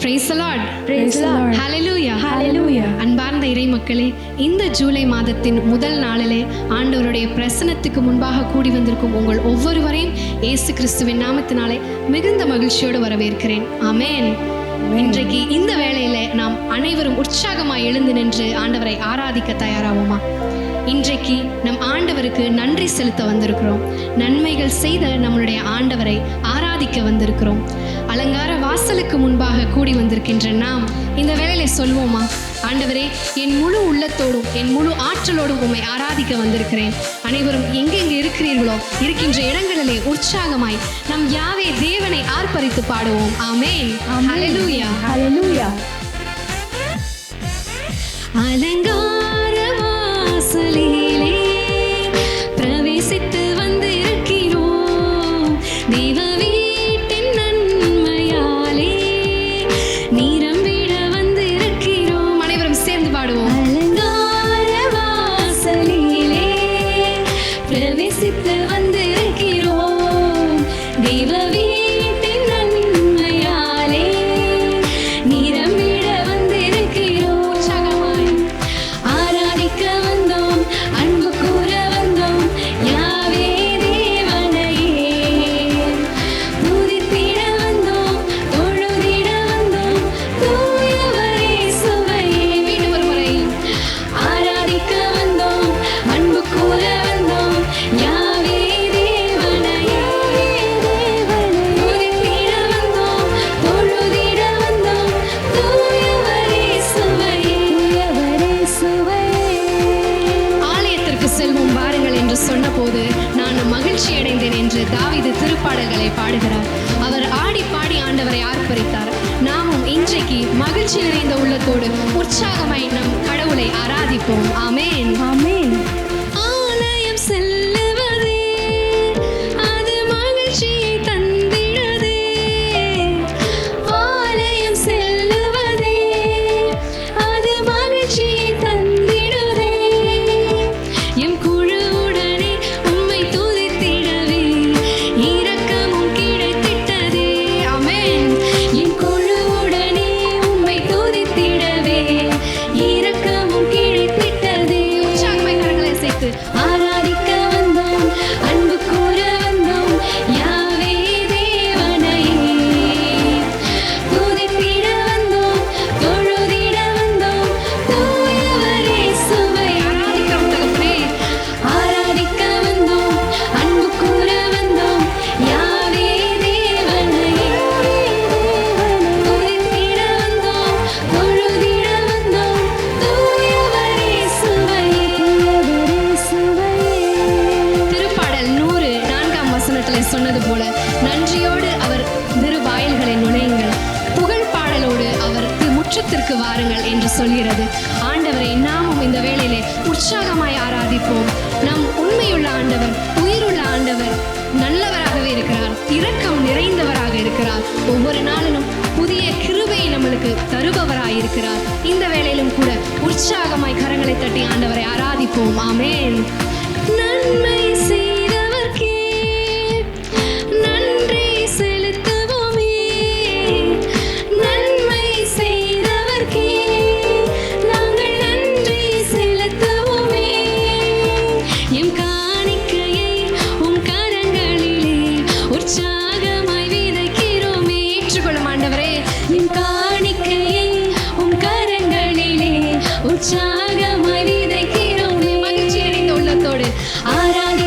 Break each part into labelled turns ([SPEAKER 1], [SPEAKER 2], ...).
[SPEAKER 1] Praise the Lord.
[SPEAKER 2] Praise the Lord.
[SPEAKER 1] Hallelujah.
[SPEAKER 2] Hallelujah.
[SPEAKER 1] அன்பார்ந்த இறை மக்களே, இந்த ஜூலை மாதத்தின் முதல் நாளிலே ஆண்டவருடைய பிரசன்னத்துக்கு முன்பாக கூடி வந்திருக்கும் உங்கள் ஒவ்வொருவரையும் இயேசு கிறிஸ்துவின் நாமத்தினாலே மிகுந்த மகிழ்ச்சியோடு வரவேற்கிறேன். ஆமென். இன்றைக்கு இந்த வேளையில நாம் அனைவரும் உற்சாகமாய் எழுந்து நின்று ஆண்டவரை ஆராதிக்க தயாராகுமா? இன்றைக்கு நம் ஆண்டவருக்கு நன்றி செலுத்த வந்திருக்கிறோம். நன்மைகள் செய்த நம்மளுடைய ஆண்டவரை ஆராதிக்க வந்திருக்கிறோம். அலங்கார வாசலுக்கு முன்பாக கூடி வந்திருக்கின்ற நாம் இந்த வேளையில சொல்வோமா, ஆண்டவரே, என் முழு உள்ளத்தோடும் என் முழு ஆற்றலோடும் உம்மை ஆராதிக்க வந்திருக்கிறேன். அனைவரும் எங்கெங்கே இருக்கிறீர்களோ இருக்கின்ற இடங்களிலே உற்சாகமாய் நம் யாவே தேவனை ஆர்ப்பரித்து பாடுவோம். ஆமென். ஹல்லேலூயா.
[SPEAKER 2] Hallelujah.
[SPEAKER 1] அலங்கார வாசலிலே பிரவேசித்து வந்திருக்கிறோம். தேவ வீட்டின் நன்மையாலே நிரம்பிட வந்திருக்கிறோம். அனைவரும் சேர்ந்து பாடுவோம். அலங்கார வாசலிலே பிரவேசித்து வந்திருக்கிறோம். தேவ வீட்டின் நன்மையாலே நிரம்பிட வந்திருக்கிறோம். உற்சாகமாய் ஆராதிக்க வந்தோம், அன்பு கூற வந்தோம், யாவே தேவனையே துதித்திட வந்தோம், தொழுதிட வந்தோம், தூயவரே சுவையே. மீண்டும் ஒரு முறை. ஆராதிக்க வந்தோம், அன்பு கூற வந்தோம், யாவே தேவனையே துதித்திட வந்தோம், தொழுதிட வந்தோம், தூயவரே சுவையே. ஆலயத்திற்கு செல்வோம் வாருங்கள் என்று சொன்னபோது நான் மகிழ்ச்சி அடைந்தேன் என்று தாவீது திருப்பாடல்களை பாடுகிறார். அவர் ஆடி பாடி ஆண்டவரை ஆர்ப்பரித்தார். நாமும் இன்றைக்கு மகிழ்ச்சி நிறைந்த உள்ளத்தோடு உற்சாகமாய் நம் கடவுளை ஆராதிப்போம். ஆமென்.
[SPEAKER 2] Amen.
[SPEAKER 1] ஆலயம் செல்லுவதே அது மகிழ்ச்சியை தந்திடுதே. ஆலயம் செல்லுவதே அது மகிழ்ச்சியை தந்திடுதே. எம் குழுவுடனே உம்மை துதித்திடவே இரக்கமும் கிடைத்திட்டதே. ஆமென். என் குழுவுடனே உம்மை துதித்திடவே இரக்கமும் கிடைத்திட்டதே. உற்சாகமாய் கரங்களை சேர்த்து ஆராதிக்க வந்தோம், அன்பு கூற வந்தோம், யாவே தேவனையே துதித்திட வந்தோம், தொழுதிட வந்தோம், தூயவரே சுவை. ஆராதிக்கிறோம் தகப்பனே. ஆராதிக்க வந்தோம், அன்பு கூற வந்தோம், யாவே தேவனையே துதித்திட வந்தோம், தொழுதிட வந்தோம், தூயவரே சுவையே. திருப்பாடல் 104 சொன்னது போல நன்றியோடு அவர் திருவாயில்களை நுழையுங்கள், புகழ் பாடலோடு அவர் முற்றத்திற்கு வாருங்கள் என்று சொல்கிறது. ஆண்டவரை நாமும் இந்த வேளையிலே உற்சாகமாய் ஆராதிப்போம். நம் உண்மையுள்ள ஆண்டவர், உயிருள்ள ஆண்டவர், நல்லவராகவே இருக்கிறார், இரக்கம் நிறைந்தவராக இருக்கிறார். ஒவ்வொரு நாளிலும் புதிய கிருபையை நம்மளுக்கு தருபவராய் இருக்கிறார். இந்த வேளையிலும் கூட உற்சாகமாய் கரங்களை தட்டி ஆண்டவரை ஆராதிப்போம். ஆமென். நன்மை செய்தவர்க்கே நன்றி செலுத்துவோமே. நன்மை செய்தவர்க்கே நாங்கள் நன்றி செலுத்துவோமே. எம் காணிக்கையை உம் கரங்களிலே உற்சாகமாய் விதைக்கிறோமே. ஏற்றுக்கொள்ளும் ஆண்டவரே. எம் காணிக்கையை உம் கரங்களிலே உற்சாகமாய் விதைக்கிறோமே. மகிழ்ச்சி அடைந்த உள்ளத்தோடு ஆராதி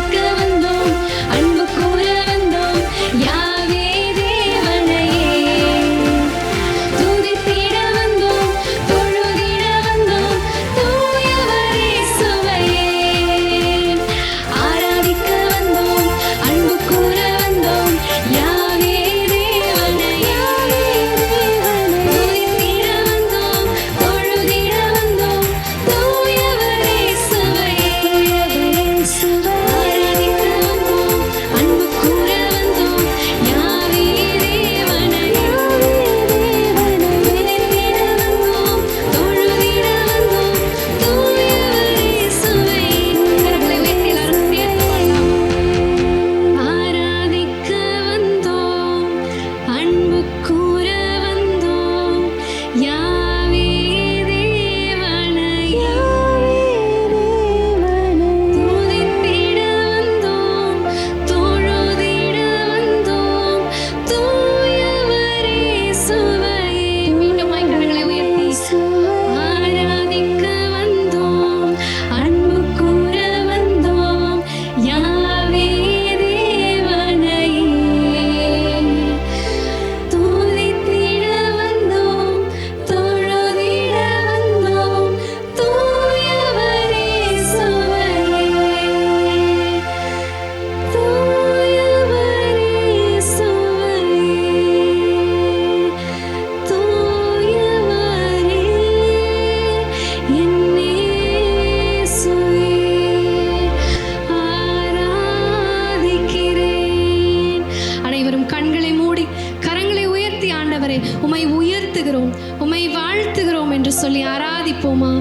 [SPEAKER 1] உயர்த்துகிறோம், உம்மை வாழ்த்துகிறோம் என்று சொல்லி ஆராதிப்போமா?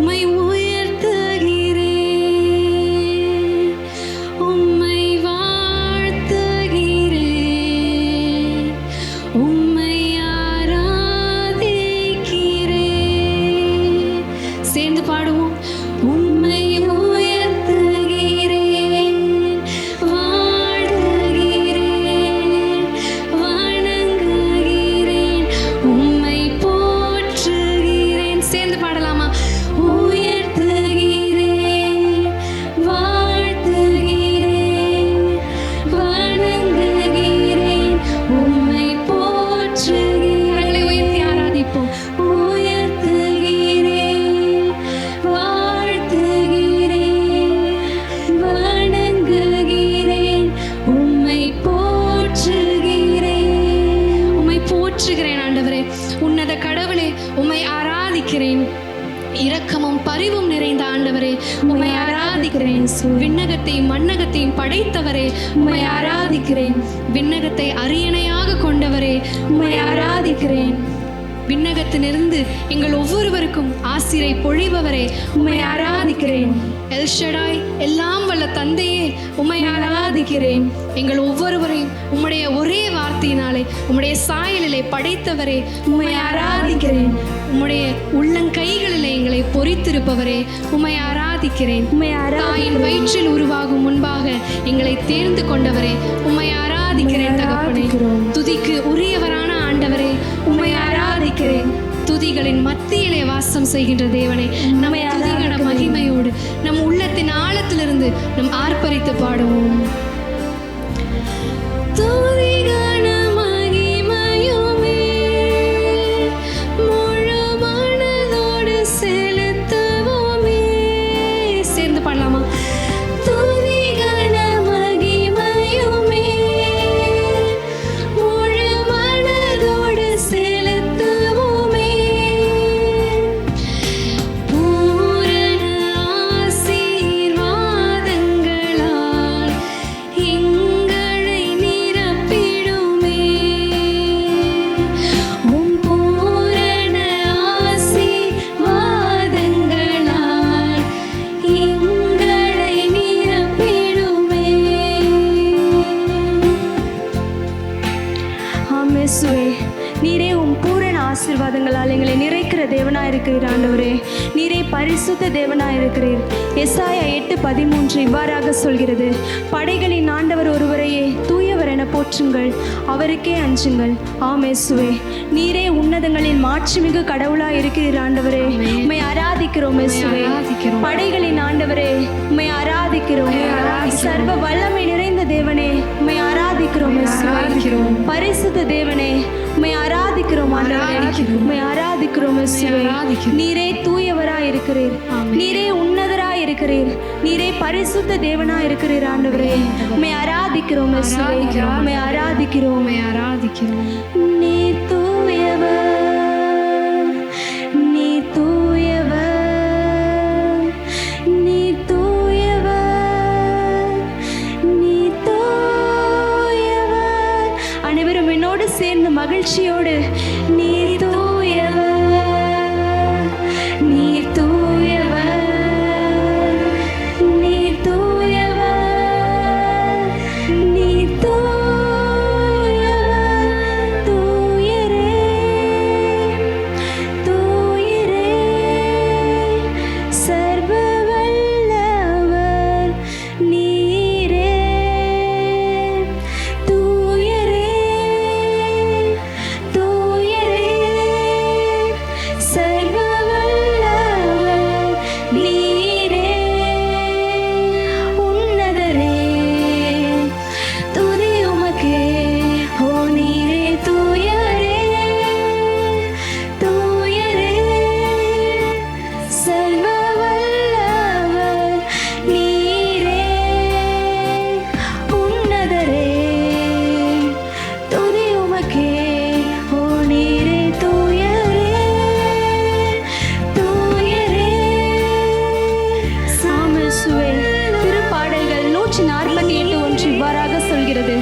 [SPEAKER 1] உம்மை உயர்த்துகிறேன், உம்மை வாழ்த்துகிறேன், உம்மை ஆராதிக்கிறேன். சேர்ந்து பாடுவோம். உம்மை உயர்த்துகிறேன், வாழ்த்துகிறேன், வணங்குகிறேன், உம்மை போற்றுகிறேன். சேர்ந்து பாடலாமா? உயர்த்துகிறேன், வாழ்த்துகிறேன், வணங்குகிறேன், உம்மை போற்றுகிறேன். கரங்களை உயர்த்தி ஆராதிப்போம். உயர்த்துகிறேன், வாழ்த்துகிறேன், வணங்குகிறேன், உம்மை போற்றுகிறேன். உம்மை போற்றுகிறேன் ஆண்டவரே. உன்னத கடவுளே, உம்மை ஆராதிக்கிறேன். இரக்கமும் பரிவும் நிறைந்த ஆண்டவரே, உம்மை ஆராதிக்கிறேன். விண்ணகத்தையும் மண்ணகத்தையும் படைத்தவரே, உம்மை ஆராதிக்கிறேன். விண்ணகத்தை அரியணையாக கொண்டவரே, உம்மை ஆராதிக்கிறேன். விண்ணகத்திலிருந்து எங்கள் ஒவ்வொருவருக்கும் ஆசிரை பொழிபவரே, உம்மை ஆராதிக்கிறேன். எல்ஷடாய், எல்லாம் வல்ல தந்தையே, உம்மை ஆராதிக்கிறேன். எங்கள் ஒவ்வொருவரையும் உம்முடைய ஒரே வார்த்தையினாலே உம்முடைய சாயலிலே படைத்தவரே, உம்மை ஆராதிக்கிறேன். உம்முடைய உள்ளங்கைகளிலே எங்களை பொறித்திருப்பவரே, உம்மை ஆராதிக்கிறேன். தாயின் வயிற்றில் உருவாகும் முன்பாக எங்களை தேர்ந்து கொண்டவரே, உம்மை ஆராதிக்கிறேன். தகப்பனே, துதிக்கு உரியவரான ஆண்டவரே, உம்மை ஆராதிக்கிறேன். துதிகளின் மத்தியிலே வாசம் செய்கின்ற தேவனே, நம்மை துதிகன மகிமையோடு நம் உள்ளத்தின் ஆழத்திலிருந்து நம் ஆர்ப்பரித்து பாடுவோம். துதிகன மகிமையுமே முழு மனதோடு செலுத்துவோமே. சேர்ந்து பாடலாமா? துதிகன மகிமையுமே முழு மனதோடு செலுத்துவோமே. பூரண ஆசீர்வாதங்களால் எங்களை நிரப்பிடுமே. உம் பூரண ஆசீர்வாதங்களால் எங்களை நிரப்பிடுமே.
[SPEAKER 2] ஆமெசுவே, நீரே உம் பூரண ஆசீர்வாதங்களால் எங்களை நிறைக்கிற தேவனாய் இருக்கிறீர் ஆண்டவரே. நீரே பரிசுத்த தேவனாய் இருக்கிறீர். எசாயா 8:13 இவ்வாறாக சொல்கிறது, படைகளின் ஆண்டவர் ஒருவரையே தூயவர் என போற்றுங்கள், அவருக்கே அஞ்சுங்கள். ஆமெசுவே, நீரே உன்னதங்களின் மாட்சிமிகு கடவுளாய் இருக்கிறீர் ஆண்டவரே. உம்மை ஆராதிக்கிறோம் இயேசுவே. படைகளின் ஆண்டவரே, உம்மை ஆராதிக்கிறோம். சர்வ வல்லமை நிறைந்த தேவனே, உம்மை ஆராதிக்கிறோம் இயேசுவே. பரிசுத்த தேவனே, உம்மை ஆராதிக்கிறோம் ஆண்டவரே. உம்மை ஆராதிக்கிறோம் இயேசுவே. நீரே தூயவராய் இருக்கிறீர், நீரே உன்னதராய் இருக்கிறீர், நீரே பரிசுத்த தேவனாய் இருக்கிறீர் ஆண்டவரே. உம்மை ஆராதிக்கிறோம் இயேசுவே. உம்மை ஆராதிக்கிறோம், உம்மை ஆராதிக்கிறோம். நீ தூயவர், நீ தூயவர், நீ தூயவர், நீ தூயவர். அனைவரும் என்னோடு சேர்ந்து மகிழ்ச்சியோடு நீ தூயவர், நீ தூயவர், நீ தூயவர், நீ தூயவர், தூயரே, தூயரே, சர்வ வல்லவர் நீரே, தூயரே, தூயரே, சர்வ வல்லவர் நீரே, உன்னதரே, துதி உமக்கே. ஓ நீரே தூயரே, தூயரே, சர்வ வல்லவர் நீரே, உன்னதரே, துதி உமக்கே. ஓ நீரே தூயரே, தூயரே. ஆமெசுவே. திருப்பாடல்கள் 148:1 இவ்வாறாக சொல்கிறது,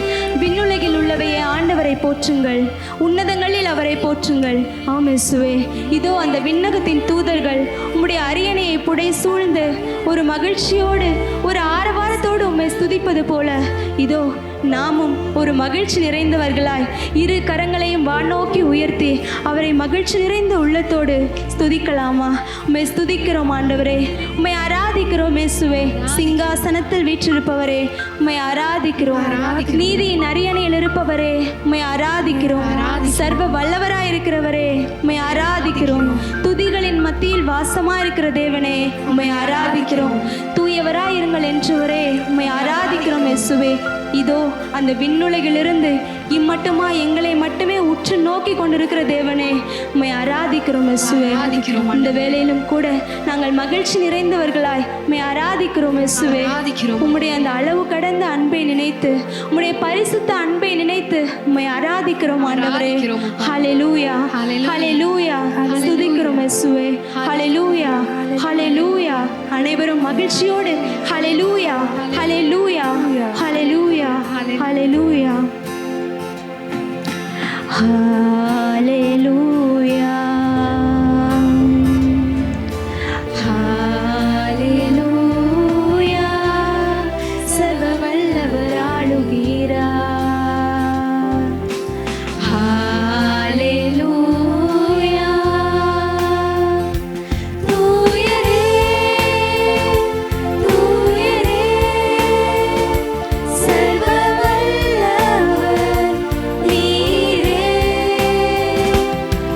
[SPEAKER 2] விண்ணுலகில் உள்ளவையே ஆண்டவரை போற்றுங்கள், உன்னதங்களில் அவரை அவரை போற்றுங்கள். ஆம் இயேசுவே, இதோ அந்த விண்ணகத்தின் தூதர்கள் உம்முடைய அரியணையை புடை சூழ்ந்து ஒரு மகிழ்ச்சியோடு ஒரு ஆரவாரத்தோடு உம்மை ஸ்துதிப்பது போல இதோ நாமும் ஒரு மகிழ்ச்சி நிறைந்தவர்களாய் இரு கரங்களையும் வானோக்கி உயர்த்தி அவரை மகிழ்ச்சி நிறைந்த உள்ளத்தோடு ஸ்துதிக்கலாமா? உம்மை ஸ்துதிக்கிறோம் ஆண்டவரே, உம்மை ஆராதிக்கிறோம் இயேசுவே. சிங்காசனத்தில் வீற்றிருப்பவரே உம்மை ஆராதிக்கிறோம். நீதியின் அரியணையில் இருப்பவரே உம்மை ஆராதிக்கிறோம். சர்வ வல்லவராய் இருக்கிறவரே உம்மை ஆராதிக்கிறோம். துதிகளின் மத்தியில் வாசமாய் இருக்கிற தேவனே உம்மை ஆராதிக்கிறோம். தூயவராய் இருங்கள் என்றவரே உம்மை ஆராதிக்கிறோம் இயேசுவே. இதோ அந்த விண்ணுலகிலிருந்து இம்மட்டுமா எங்களை மட்டுமே உற்று நோக்கி கொண்டிருக்கிற தேவனே உம்மை ஆராதிக்கிறோம் இயேசுவே. இந்த வேளையிலும் கூட நாங்கள் மகிழ்ச்சி நிறைந்தவர்களாய் உம்மை ஆராதிக்கிறோம் இயேசுவே. உம்முடைய அந்த அளவு கடந்த அன்பை நினைத்து உம்முடைய பரிசுத்த அன்பை நினைத்து உம்மை ஆராதிக்கிறோம் ஆண்டவரே. ஹல்லேலூயா, ஹல்லேலூயா, துதிக்கிறோம் இயேசுவே. ஹல்லேலூயா, ஹல்லேலூயா. அனைவரும் மகிழ்ச்சியோடு ஹல்லேலூயா, ஹல்லேலூயா, ஹல்லேலூயா, ஹல்லேலூயா, ஹல்லேலூயா, ஹல்லேலூயா. சர்வ வல்லவர் ஆளுகிறார். ஹல்லேலூயா. தூயரே, தூயரே, சர்வ வல்லவர் நீரே.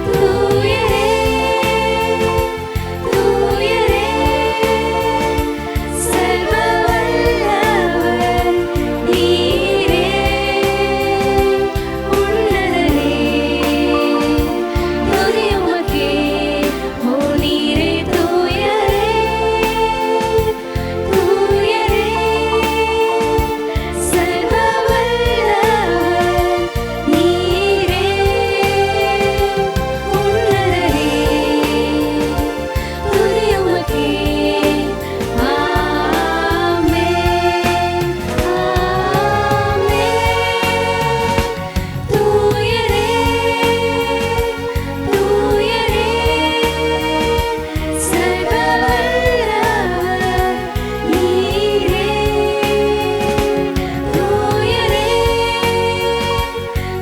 [SPEAKER 2] தூயரே, தூயரே, சர்வ வல்லவர் நீரே. உன்னதரே, துதி உமக்கே. ஓ நீரே தூயரே, தூயரே, சர்வ வல்லவர் நீரே. உன்னதரே, துதி உமக்கே. ஆமென், ஆமென். தூயரே, தூயரே, சர்வ வல்லவர் நீரே. தூயரே,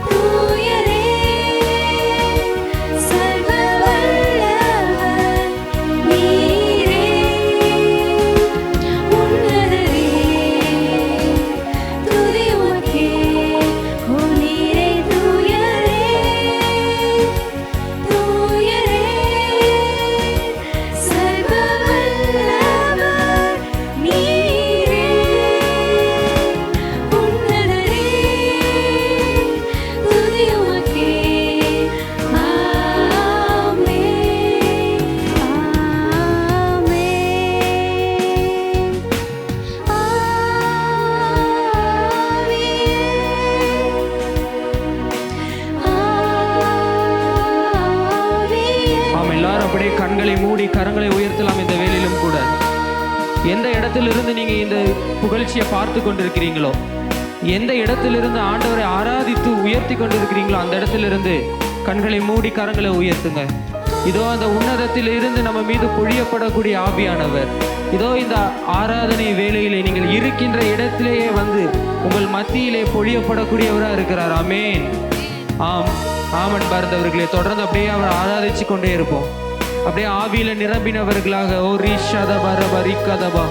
[SPEAKER 2] தூயரே, சர்வ வல்லவர் நீரே. உன்னதரே, துதி உமக்கே. ஓ நீரே தூயரே, தூயரே, சர்வ வல்லவர் நீரே. உன்னதரே, துதி உமக்கே. ஆமென், ஆமென்.
[SPEAKER 3] நாம் எல்லாரும் அப்படியே கண்களை மூடி கரங்களை உயர்த்தலாம். இந்த வேளையிலும் கூட எந்த இடத்திலிருந்து நீங்க இந்த புகழ்ச்சியை பார்த்து கொண்டிருக்கிறீங்களோ, எந்த இடத்திலிருந்து ஆண்டவரை ஆராதித்து உயர்த்தி கொண்டிருக்கிறீங்களோ அந்த இடத்திலிருந்து கண்களை மூடி கரங்களை உயர்த்துங்க. இதோ அந்த உன்னதத்தில் இருந்து நம்ம மீது பொழியப்படக்கூடிய ஆவியானவர் இதோ இந்த ஆராதனை வேளையிலே நீங்கள் இருக்கின்ற இடத்திலேயே வந்து உங்கள் மத்தியிலே பொழியப்படக்கூடியவராக இருக்கிறார். ஆமென். ஆம், ஆமன் பார்ந்தவர்களே, தொடர்ந்து அப்படியே அவர் ஆராதிச்சு கொண்டே இருப்போம். அப்படியே ஆவியில நிரம்பினவர்களாக ஓ ரீஷாத பரப ரீகதபா,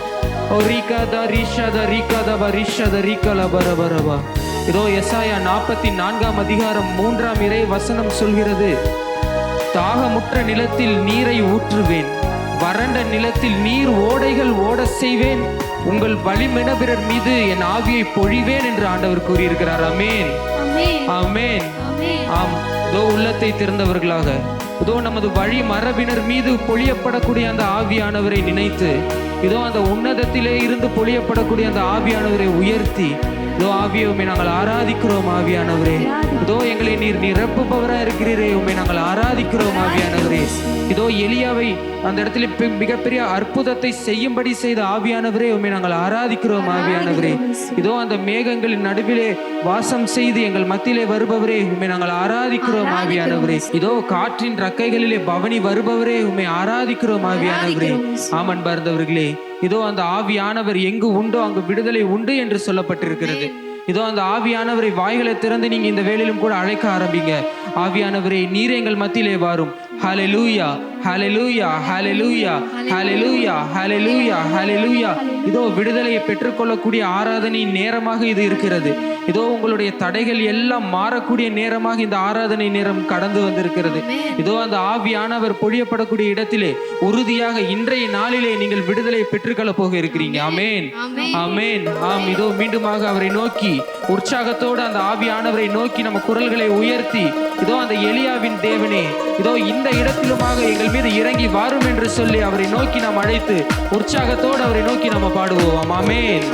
[SPEAKER 3] ஓ ரீகதா ரீஷாத ரீகதபா ரிஷாத ரீகல பரபரபா. இதோ எசாயா 44 அதிகாரம் 3 இறை வசனம் சொல்கிறது, தாகமுற்ற நிலத்தில் நீரை ஊற்றுவேன், வறண்ட நிலத்தில் நீர் ஓடைகள் ஓட செய்வேன், உங்கள் வழிமெனபிறர் மீது என் ஆவியை பொழிவேன் என்று ஆண்டவர் கூறியிருக்கிறார். ஆமென், ஆமென். ஆம், இதோ உள்ளத்தை திறந்தவர்களாக இதோ நமது வழி மரபினர் மீது பொழியப்படக்கூடிய அந்த ஆவியானவரை நினைத்து இதோ அந்த உன்னதத்திலே இருந்து பொழியப்படக்கூடிய அந்த ஆவியானவரை உயர்த்தி இதோ ஆவியை உம்மை நாங்கள் ஆராதிக்கிறோம். ஆவியானவரே, இதோ எங்களை நீர் நிரப்புபவராக இருக்கிறீரே, உம்மை நாங்கள் ஆராதிக்கிறோம். ஆவியானவரே, இதோ எலியாவை அந்த இடத்துல மிகப்பெரிய அற்புதத்தை செய்யும்படி செய்த ஆவியானவரே உம்மை நாங்கள் ஆராதிக்கிறோம். ஆவியானவரே, இதோ அந்த மேகங்களின் நடுவிலே வாசம் செய்து எங்கள் மத்தியிலே வருபவரே உம்மை நாங்கள் ஆராதிக்கிறோம். ஆவியானவரே, இதோ காற்றின் ரக்கைகளிலே பவனி வருபவரே உம்மை ஆராதிக்கிறோம். ஆவியானவரே, ஆமன் பார்ந்தவர்களே, இதோ அந்த ஆவியானவர் எங்கு உண்டோ அங்கு விடுதலை உண்டு என்று சொல்லப்பட்டிருக்கிறது. இதோ அந்த ஆவியானவரை வாய்களை திறந்து நீங்க இந்த வேளையிலும் கூட அழைக்க ஆரம்பிங்க. ஆவியானவரே, நீர் எங்கள் மத்தியிலே வாரும். ஹல்லேலூயா, ஹல்லேலூயா, ஹல்லேலூயா, ஹல்லேலூயா, ஹல்லேலூயா, ஹல்லேலூயா. இதோ விடுதலையை பெற்றுக்கொள்ளக்கூடிய ஆராதனை நேரமாக இது இருக்கிறது. இதோ உங்களுடைய தடைகள் எல்லாம் மாறக்கூடிய நேரமாக இந்த ஆராதனை நேரம் கடந்து வந்திருக்கிறது. இதோ அந்த ஆவியானவர் பொழியப்படக்கூடிய இடத்திலே உறுதியாக இன்றைய நாளிலே நீங்கள் விடுதலை பெற்றுக்கொள்ள போக இருக்கிறீங்க. ஆமென், ஆமென். ஆம், இதோ மீண்டுமாக அவரை நோக்கி உற்சாகத்தோடு அந்த ஆவியானவரை நோக்கி நம்ம குரல்களை உயர்த்தி, இதோ அந்த எலியாவின் தேவனே, இதோ இந்த இடத்திலுமாக எங்கள் மீது இறங்கி வாரும் என்று சொல்லி அவரை நோக்கி நாம் அழைத்து உற்சாகத்தோடு அவரை நோக்கி நம்ம பாடுவோம். ஆமென்.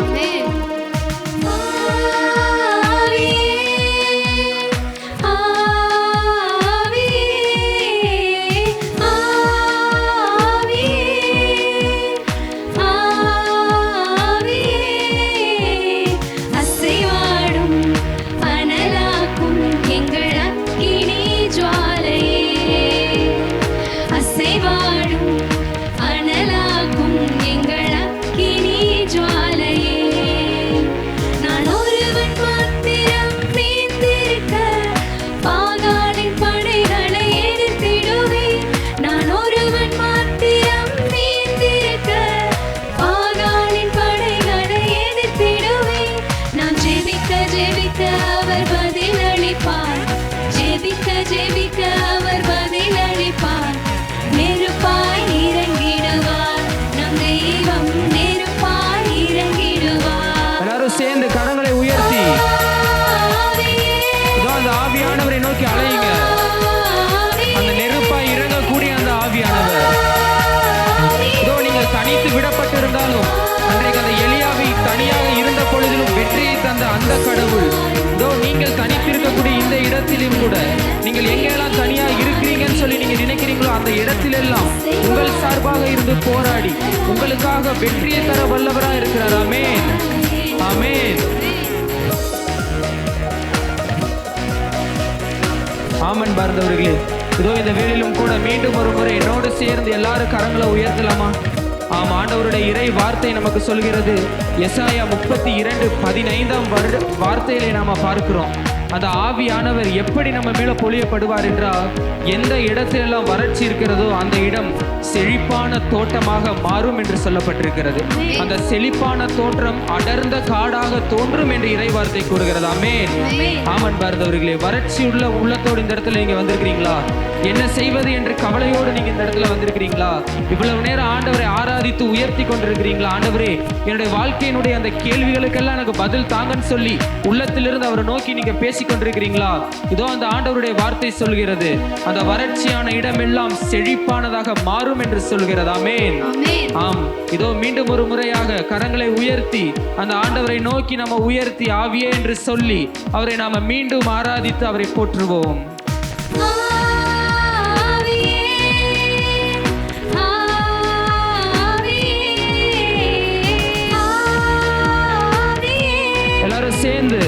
[SPEAKER 3] சேர்ந்து கரங்களை உயர்த்தி அந்த ஆவியானவரை நோக்கி அழையுங்க. அந்த நெருப்பாய் இறங்கக்கூடிய அந்த ஆவியானவர், இதோ நீங்கள் தனித்து விடப்பட்டிருந்தாலும் அன்றைக்கு அந்த எலியாவை தனியாக இருந்த பொழுதிலும் வெற்றியை தந்த அந்த கடவுள், இதோ நீங்கள் தனித்திருக்கக்கூடிய இந்த இடத்திலும் கூட நீங்கள் எங்கெல்லாம் தனியாக இருக்கிறீங்கன்னு சொல்லி நீங்க நினைக்கிறீங்களோ அந்த இடத்திலெல்லாம் உங்கள் சார்பாக இருந்து போராடி உங்களுக்காக வெற்றியை தர வல்லவராக இருக்கிறார். ஆமென், ஆமென். ஆமன் பார்ந்தவர்களே, இதோ இந்த வேளையிலும் கூட மீண்டும் ஒரு முறை என்னோடு சேர்ந்து எல்லாரும் கரங்களை உயர்த்தலாமா? ஆம், ஆண்டவருடைய இறை வார்த்தை நமக்கு சொல்கிறது. எசாயா 32:15 வார்த்தையிலே நாம பார்க்கிறோம். அந்த ஆவியானவர் எப்படி நம்ம மேல பொழியப்படுவார் என்றால், எந்த இடத்திலெல்லாம் வறட்சி இருக்கிறதோ அந்த இடம் செழிப்பான தோட்டமாக மாறும் என்று சொல்லப்பட்டிருக்கிறது. அந்த செழிப்பான தோற்றம் அடர்ந்த காடாக தோன்றும் என்று இறை வார்த்தை கூறுகிறது. ஆமென், ஆமன் பார்ந்தவர்களே, வறட்சி உள்ள உள்ளத்தோடு இந்த இடத்துல நீங்க வந்திருக்கிறீங்களா? என்ன செய்வது என்று கவலையோடு நீங்க இந்த இடத்துல வந்திருக்கிறீங்களா? இவ்வளவு நேரம் ஆண்டவரை ஆராதித்து உயர்த்தி கொண்டிருக்கிறீங்களா? ஆண்டவரே, என்னுடைய வாழ்க்கையினுடைய அந்த கேள்விகளுக்கெல்லாம் எனக்கு பதில் தாங்கன்னு சொல்லி உள்ளத்திலிருந்து அவரை நோக்கி நீங்க பேசிக் கொண்டிருக்கிறீங்களா? இதோ அந்த ஆண்டவருடைய வார்த்தை சொல்கிறது, அந்த வறட்சியான இடமெல்லாம் செழிப்பானதாக மாறும் என்று சொல்கிறது. ஆமென், ஆம். இதோ மீண்டும் ஒரு முறையாக கரங்களை உயர்த்தி அந்த ஆண்டவரை நோக்கி நம்ம உயர்த்தி ஆவியே என்று சொல்லி அவரை நாம மீண்டும் ஆராதித்து அவரை போற்றுவோம். எல்லாரும் சேர்ந்து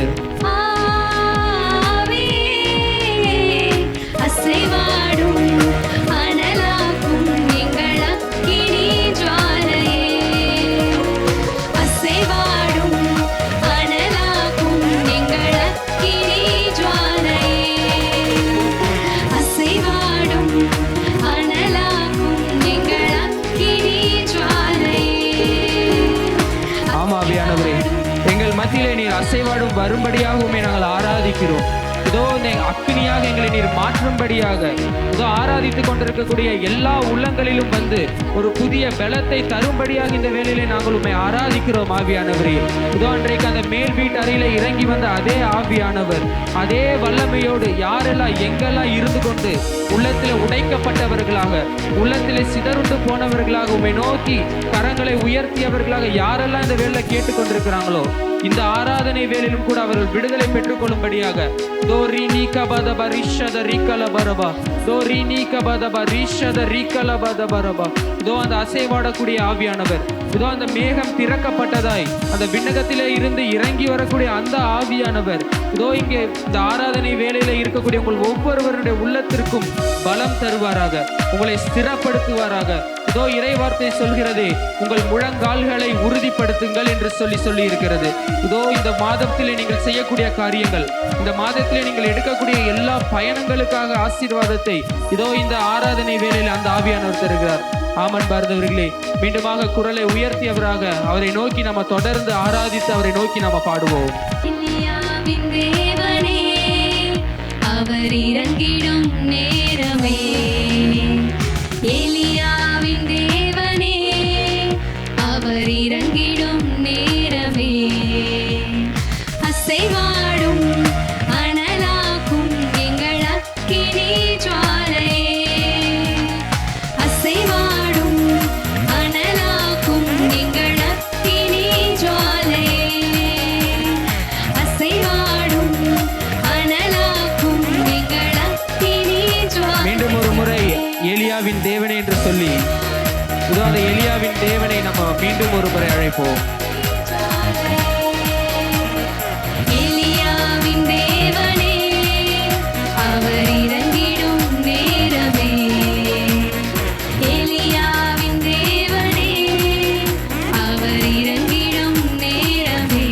[SPEAKER 3] மத்தியிலே நீர் அசைவாடும் வரும்படியாகவுமே நாங்கள் ஆராதிக்கிறோம். இதோ அக்னியாக எங்களை நீர் மாற்றும்படியாக இதோ ஆராதித்துக் கொண்டிருக்கக்கூடிய எல்லா உள்ளங்களிலும் வந்து ஒரு புதிய பலத்தை தரும்படியாக இந்த வேளையிலே நாங்கள் உம்மை ஆராதிக்கிறோம். ஆவியானவரே, இதோ அன்றைக்கு அந்த மேல் வீட்டு அறையில இறங்கி வந்த அதே ஆவியானவர் அதே வல்லமையோடு யாரெல்லாம் எங்கெல்லாம் இருந்து கொண்டு உள்ளத்திலே உடைக்கப்பட்டவர்களாக, உள்ளத்திலே சிதறுண்டு போனவர்களாக, உம்மை நோக்கி கரங்களை உயர்த்தியவர்களாக யாரெல்லாம் இந்த வேளையில கேட்டுக்கொண்டிருக்கிறாங்களோ, இந்த ஆராதனை வேளையிலும் கூட அவர்கள் விடுதலை பெற்றுக் கொள்ளும்படியாக இதோ அந்த அசைவாடக்கூடிய ஆவியானவர், இதோ அந்த மேகம் திறக்கப்பட்டதாய் அந்த விண்ணகத்திலே இருந்து இறங்கி வரக்கூடிய அந்த ஆவியானவர், இதோ இங்கே இந்த ஆராதனை வேளையில இருக்கக்கூடிய உங்கள் ஒவ்வொருவருடைய உள்ளத்திற்கும் பலம் தருவாராக, உங்களை ஸ்திரப்படுத்துவாராக. இதோ இறை வார்த்தை சொல்கிறதே, உங்கள் முழங்கால்களை உறுதிப்படுத்துங்கள் என்று சொல்லி இருக்கிறது. இதோ இந்த மாதத்திலே நீங்கள் செய்யக்கூடிய காரியங்கள், இந்த மாதத்திலே நீங்கள் எடுக்கக்கூடிய எல்லா பயணங்களுக்காக ஆசீர்வாதத்தை இதோ இந்த ஆராதனை வேளையில் அந்த ஆவியானவர் தருகிறார். ஆமன் பாரதவர்களே, மீண்டுமாக குரலை உயர்த்தியவராக அவரை நோக்கி நம்ம தொடர்ந்து ஆராதித்து அவரை நோக்கி நம்ம பாடுவோம்.
[SPEAKER 4] தேவனே அவர் இறங்கிடும் நேரமே, எலியாவின் தேவனே அவர் இறங்கிடும் நேரமே, அசைவாடும் அனலாக்கும் எங்கள் அக்கினி ஜுவாலையே, அசைவாடும் அனலாக்கும் எங்கள் அக்கினி ஜுவாலையே, அசைவாடும் அனலாக்கும் எங்கள் அக்கினி ஜுவாலையே.
[SPEAKER 3] மீண்டும் ஒரு முறை எலியாவின் தேவனே என்று சொல்லி இதோ அந்த எலியாவின் தேவனை நம்ம மீண்டும் ஒரு முறை அழைப்போம்.
[SPEAKER 4] எலியாவின் தேவனே அவர் இறங்கிடும் நேரமே, எலியாவின் தேவனே அவர் இறங்கிடும் நேரமே,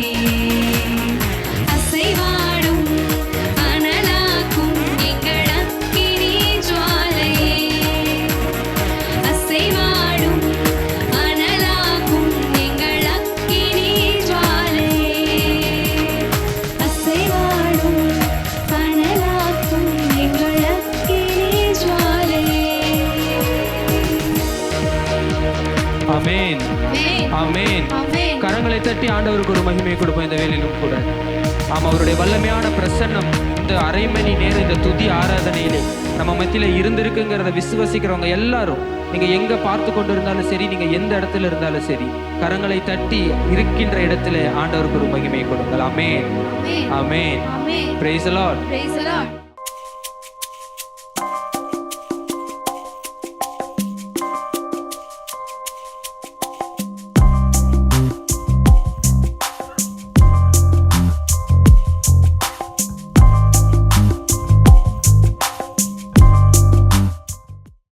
[SPEAKER 4] அசைவாடும் அனலாக்கும் எங்கள் அக்கினி ஜுவாலையே, அசைவாடும் அனலாக்கும் எங்கள் அக்கினி ஜுவாலையே, அசைவாடும் அனலாக்கும் எங்கள் அக்கினி ஜுவாலையே.
[SPEAKER 3] ஆமென், ஆமென். கரங்களை தட்டி ஆண்டவருக்கு ஒரு மகிமையை கொடுப்போம் இந்த வேளையிலும் கூட. ஆமா, அவருடைய வல்லமையான பிரசன்னம் இந்த அரை மணி நேரம் இந்த துதி ஆராதனையிலே நம்ம மத்தியில இருந்திருக்குங்கிறத விசுவசிக்கிறவங்க எல்லாரும், நீங்க எங்க பார்த்து கொண்டு இருந்தாலும் சரி, நீங்க எந்த இடத்துல இருந்தாலும் சரி, கரங்களை தட்டி இருக்கின்ற இடத்துல ஆண்டவருக்கு ஒரு மகிமையை கொடுங்கள். ஆமென், ஆமென். Praise the Lord.
[SPEAKER 4] Praise the Lord.